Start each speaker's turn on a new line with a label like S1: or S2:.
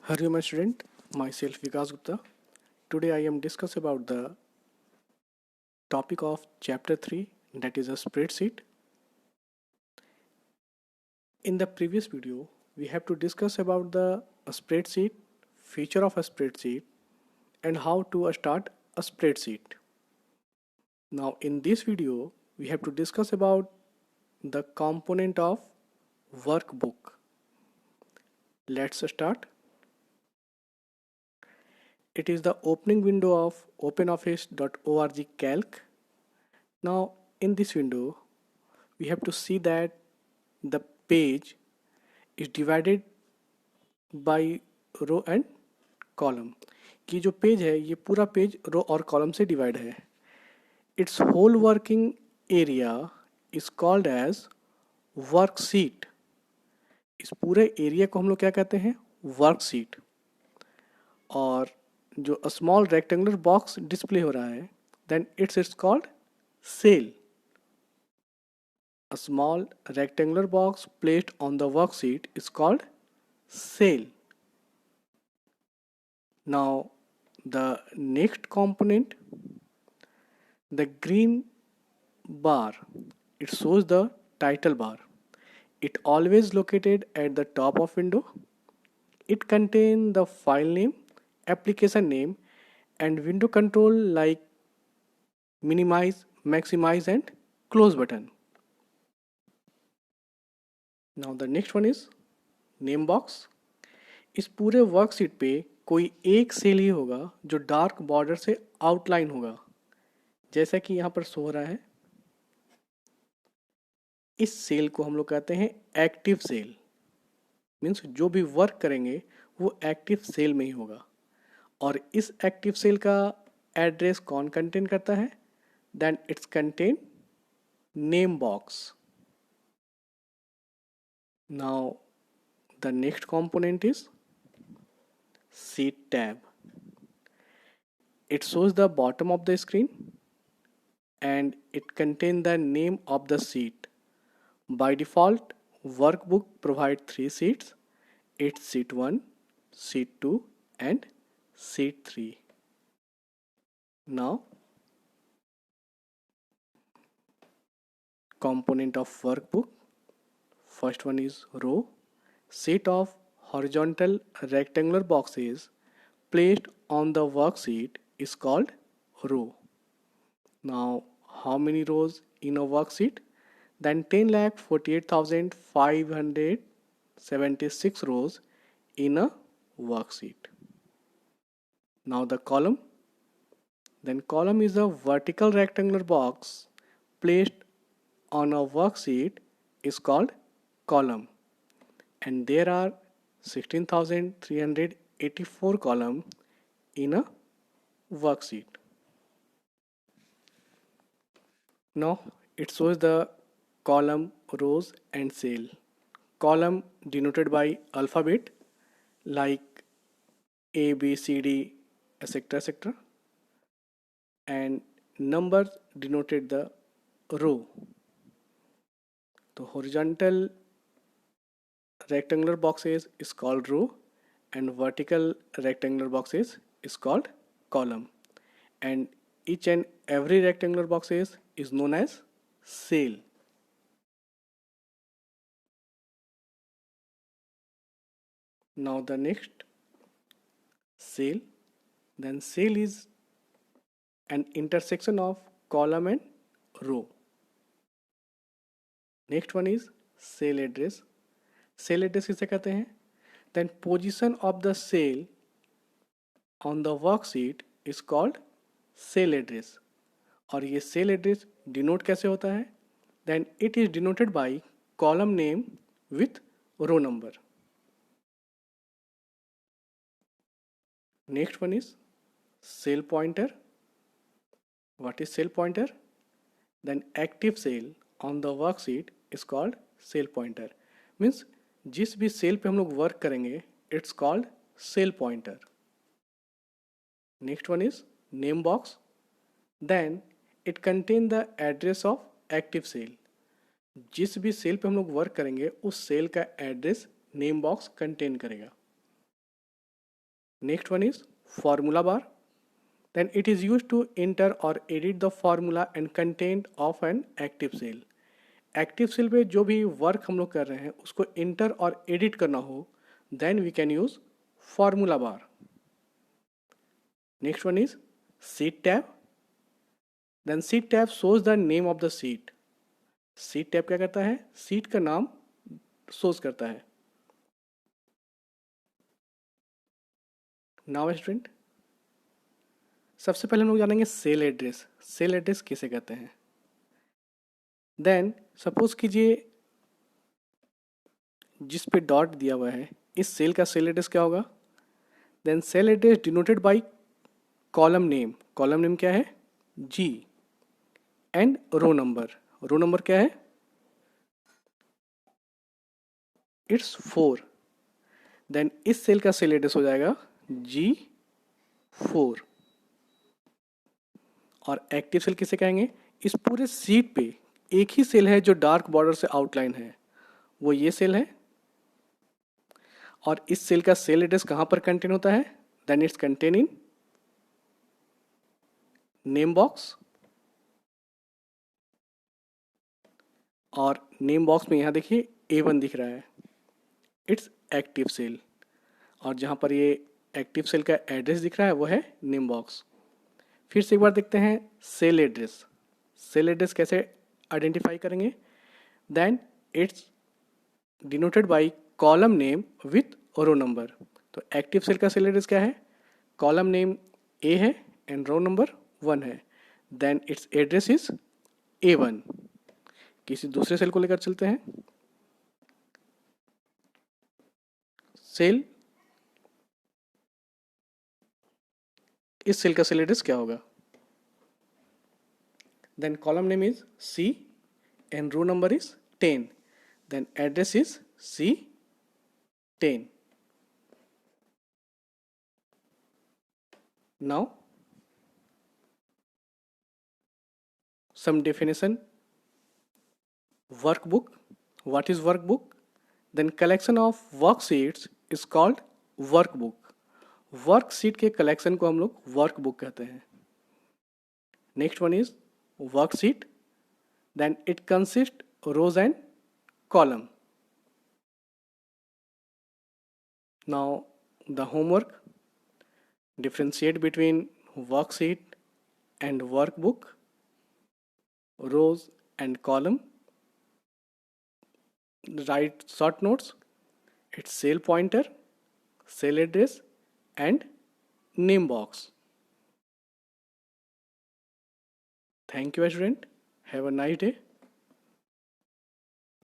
S1: Hello, my student. Myself Vikas Gupta. Today I am discuss about the topic of chapter 3, that is a spreadsheet. In the previous video, we have to discuss about the a spreadsheet, feature of a spreadsheet, and how to start a spreadsheet. Now in this video, we have to discuss about the component of workbook. Let's start. It is the opening window of openoffice.org calc. Now in this window, we have to see that the page is divided by row and column कि जो page है ये पूरा page रो और column से divide है. Its whole working area is called as worksheet. इस पूरे एरिया को हम लोग क्या कहते हैं? वर्कशीट. और जो स्मॉल रेक्टेंगुलर बॉक्स डिस्प्ले हो रहा है then it's called cell. A small rectangular box placed on the worksheet is called cell. Now the next component, the green bar, it shows the title bar. It always located at the top of window. It contains the file name, application name and window control like minimize, maximize and close button. Now the next one is name box. इस पूरे worksheet पे कोई एक cell ही होगा जो dark border से outline होगा, जैसा कि यहाँ पर शो हो रहा है. इस सेल को हम लोग कहते हैं एक्टिव सेल. मीन्स जो भी वर्क करेंगे वो एक्टिव सेल में ही होगा. और इस एक्टिव सेल का एड्रेस कौन कंटेन करता है? Then it's contain name box. Now the next component is sheet tab. It shows the bottom of the screen and it contains the name of the sheet. By default, workbook provides 3 sheets. It's sheet 1, sheet 2 and sheet 3. Now, component of workbook. First one is row. Set of horizontal rectangular boxes placed on the worksheet is called row. Now, how many rows in a worksheet? Then 10,48,576 rows in a worksheet. Now the column. Then column is a vertical rectangular box placed on a worksheet is called column. And there are 16,384 columns in a worksheet. Now it shows the column, rows and cell. Column denoted by alphabet like A, B, C, D, etc. etc. And numbers denoted the row. The horizontal rectangular boxes is called row and vertical rectangular boxes is called column. And each and every rectangular boxes is known as cell. Now the next cell. Then cell is an intersection of column and row. Next one is cell address. Cell address किसे कहते हैं? Then position of the cell on the worksheet is called cell address. और ये cell address denote कैसे होता है? Then it is denoted by column name with row number. Next one is cell pointer. What is cell pointer? Then active cell on the worksheet is called cell pointer. Means जिस भी cell पे हम लोग work करेंगे it's called cell pointer. Next one is name box. Then it contain the address of active cell. जिस भी cell पे हम लोग वर्क करेंगे उस सेल का एड्रेस नेम बॉक्स कंटेन करेगा. Next one is formula bar. Then it is used to enter or edit the formula and content of an active cell. Active cell पे जो भी वर्क हम लोग कर रहे हैं उसको इंटर और एडिट करना हो, then we can use formula bar. Next one is sheet tab. Then sheet tab shows the name of the sheet. Sheet tab क्या करता है? सीट का नाम शोज करता है. नाउ स्टूडेंट, सबसे पहले हम लोग जानेंगे सेल एड्रेस. सेल एड्रेस किसे कहते हैं? देन सपोज कीजिए जिस पे डॉट दिया हुआ है इस सेल का सेल एड्रेस क्या होगा? Then cell address denoted by column name. Column name क्या है? G. And row number. Row number क्या है? इट्स 4. देन इस सेल का सेल एड्रेस हो जाएगा G4. और एक्टिव सेल किसे कहेंगे? इस पूरे सीट पे एक ही सेल है जो डार्क बॉर्डर से आउटलाइन है, वो ये सेल है. और इस सेल का सेल एड्रेस कहां पर कंटेन होता है? Then it's contain in name box. और नेम बॉक्स में यहां देखिए A1 दिख रहा है, इट्स एक्टिव सेल. और जहां पर ये एक्टिव सेल का एड्रेस दिख रहा है वो है नेम बॉक्स. फिर से एक बार देखते हैं सेल एड्रेस. सेल एड्रेस कैसे आइडेंटिफाई करेंगे? Then it's denoted by column name with row number. तो एक्टिव सेल का सेल एड्रेस क्या है? कॉलम नेम A है एंड रो नंबर 1 है. Then its address is A1. किसी दूसरे सेल को लेकर चलते हैं. सेल, इस सेल का सेल एड्रेस क्या होगा? Then column name is C and row number is 10. Then address is C10. Now some definition. Workbook. What is workbook? Then collection of worksheets is called workbook. Worksheet के collection को हम लोग workbook कहते हैं. Next one is worksheet. Then it consists rows and column. Now the homework. Differentiate between worksheet and workbook, rows and column. Write short notes. Its cell pointer, cell address and name box. Thank you, student. Have a nice day.